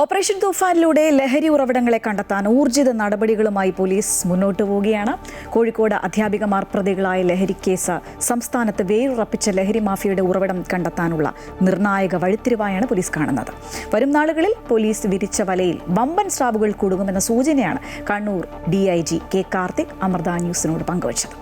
Operation തൂഫാനിലൂടെ ലഹരി ഉറവിടങ്ങളെ കണ്ടെത്താൻ ഊർജിത നടപടികളുമായി പോലീസ് മുന്നോട്ട് പോവുകയാണ്. കോഴിക്കോട് അധ്യാപികമാർ പ്രതികളായ ലഹരി കേസ് സംസ്ഥാനത്ത് വേരുറപ്പിച്ച ലഹരി മാഫിയയുടെ ഉറവിടം കണ്ടെത്താനുള്ള നിർണായക വഴിത്തിരിവായാണ് പോലീസ് കാണുന്നത്. വരും നാളുകളിൽ പോലീസ് വിരിച്ച വലയിൽ വമ്പൻ സ്രാവുകൾ കുടുങ്ങുമെന്ന സൂചനയാണ് കണ്ണൂർ DIG K കാർത്തിക് അമൃത ന്യൂസിനോട് പങ്കുവച്ചത്.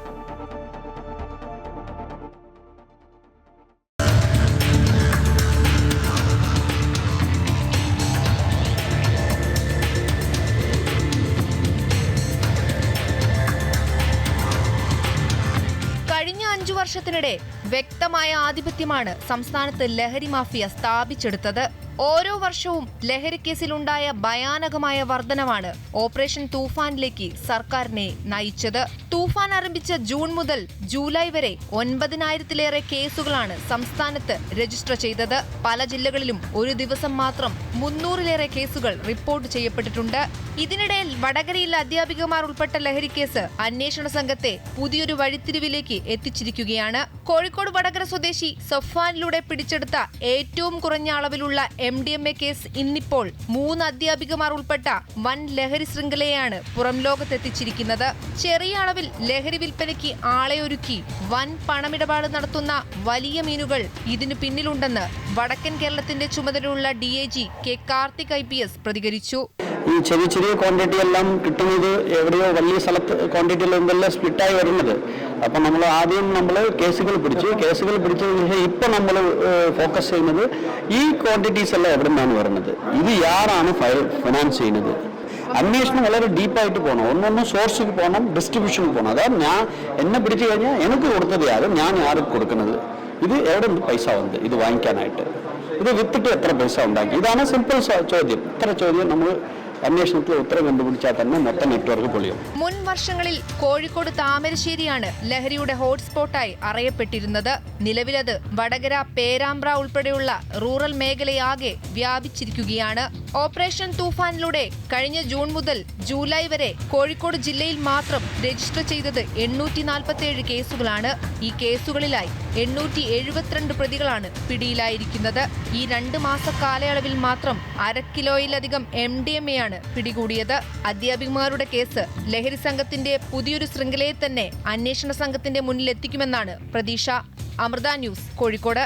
കഴിഞ്ഞ 5 വർഷത്തിനിടെ വ്യക്തമായ ആധിപത്യമാണ് സംസ്ഥാനത്ത് ലഹരി മാഫിയ സ്ഥാപിച്ചെടുത്തത്. ഓരോ വർഷവും ലഹരി കേസിലുണ്ടായ ഭയാനകമായ വർധനവാണ് ഓപ്പറേഷൻ തൂഫാനിലേക്ക് സർക്കാരിനെ നയിച്ചത്. തൂഫാൻ ആരംഭിച്ച ജൂൺ മുതൽ ജൂലൈ വരെ 9,000-ലേറെ കേസുകളാണ് സംസ്ഥാനത്ത് രജിസ്റ്റർ ചെയ്തത്. പല ജില്ലകളിലും ഒരു ദിവസം മാത്രം 300-ലേറെ കേസുകൾ റിപ്പോർട്ട് ചെയ്യപ്പെട്ടിട്ടുണ്ട്. ഇതിനിടയിൽ വടകരയിൽ അധ്യാപികമാർ ഉൾപ്പെട്ട ലഹരി കേസ് അന്വേഷണ സംഘത്തെ പുതിയൊരു വഴിത്തിരിവിലേക്ക് എത്തിച്ചിരിക്കുകയാണ്. കോഴിക്കോട് വടകര സ്വദേശി സഫ്വാനിലൂടെ പിടിച്ചെടുത്ത ഏറ്റവും കുറഞ്ഞ അളവിലുള്ള MDMA കേസ് ഇന്നിപ്പോൾ 3 അധ്യാപികമാർ ഉൾപ്പെട്ട വൻ ലഹരി ശൃംഖലയാണ് പുറം ലോകത്തെത്തിച്ചിരിക്കുന്നത്. ചെറിയ അളവിൽ ലഹരി വിൽപ്പനയ്ക്ക് ആളെ ഒരുക്കി വൻ പണമിടപാട് നടത്തുന്ന വലിയ മീനുകൾ ഇതിനു പിന്നിലുണ്ടെന്ന് വടക്കൻ കേരളത്തിന്റെ ചുമതലയുള്ള DIG K കാർത്തിക് IPS പ്രതികരിച്ചു. ഈ ചെറിയ ക്വാണ്ടിറ്റി എല്ലാം കിട്ടുന്നത് എവിടെയോ വലിയ സ്ഥലത്ത് ക്വാണ്ടിറ്റിയിലെല്ലാം സ്പ്ലിറ്റായി വരുന്നത്. അപ്പം നമ്മൾ ആദ്യം കേസുകൾ പിടിച്ചതിന് ശേഷം ഇപ്പം നമ്മൾ ഫോക്കസ് ചെയ്യുന്നത് ഈ ക്വാണ്ടിറ്റീസ് എല്ലാം എവിടെ നിന്നാണ് വരുന്നത്, ഇത് ആരാണ് ഫൈനാൻസ് ചെയ്യുന്നത്. അന്വേഷണം വളരെ ഡീപ്പായിട്ട് പോകണം. ഒന്നൊന്ന് സോഴ്സിൽ പോകണം, ഡിസ്ട്രിബ്യൂഷനിൽ പോകണം. അതായത് എന്നെ പിടിച്ചു കഴിഞ്ഞാൽ എനിക്ക് കൊടുത്തത് ആരും, ഞാൻ ആർക്ക് കൊടുക്കുന്നത്, ഇത് എവിടെ നിന്ന് പൈസ വന്നത്, ഇത് വാങ്ങിക്കാനായിട്ട്, ഇത് വിത്തിട്ട് എത്ര പൈസ ഉണ്ടാക്കി. ഇതാണ് സിമ്പിൾ ചോദ്യം. ഇത്ര ചോദ്യം നമ്മൾ അന്വേഷണത്തിൽ ഉത്തരം കണ്ടുപിടിച്ചാൽ തന്നെ മൊത്തം നെറ്റ്വർക്ക് പൊളിയും. മുൻ വർഷങ്ങളിൽ കോഴിക്കോട് താമരശ്ശേരിയാണ് ലഹരിയുടെ ഹോട്ട്സ്പോട്ടായി അറിയപ്പെട്ടിരുന്നത്. നിലവിലത് വടകര, പേരാമ്പ്ര ഉൾപ്പെടെയുള്ള റൂറൽ മേഖലയാകെ വ്യാപിച്ചിരിക്കുകയാണ്. ഓപ്പറേഷൻ തൂഫാനിലൂടെ കഴിഞ്ഞ ജൂൺ മുതൽ ജൂലൈ വരെ കോഴിക്കോട് ജില്ലയിൽ മാത്രം രജിസ്റ്റർ ചെയ്തത് 847 കേസുകളാണ്. ഈ കേസുകളിലായി 872 പ്രതികളാണ് പിടിയിലായിരിക്കുന്നത്. ഈ 2 മാസ കാലയളവിൽ മാത്രം 1/2 കിലോയിലധികം MDMA പിടികൂടിയത്. അധ്യാപികമാരുടെ കേസ് ലഹരി സംഘത്തിന്റെ പുതിയൊരു ശൃംഖലയെ തന്നെ അന്വേഷണ സംഘത്തിന്റെ മുന്നിലെത്തിക്കുമെന്നാണ് പ്രതീക്ഷ. അമൃത ന്യൂസ്, കോഴിക്കോട്.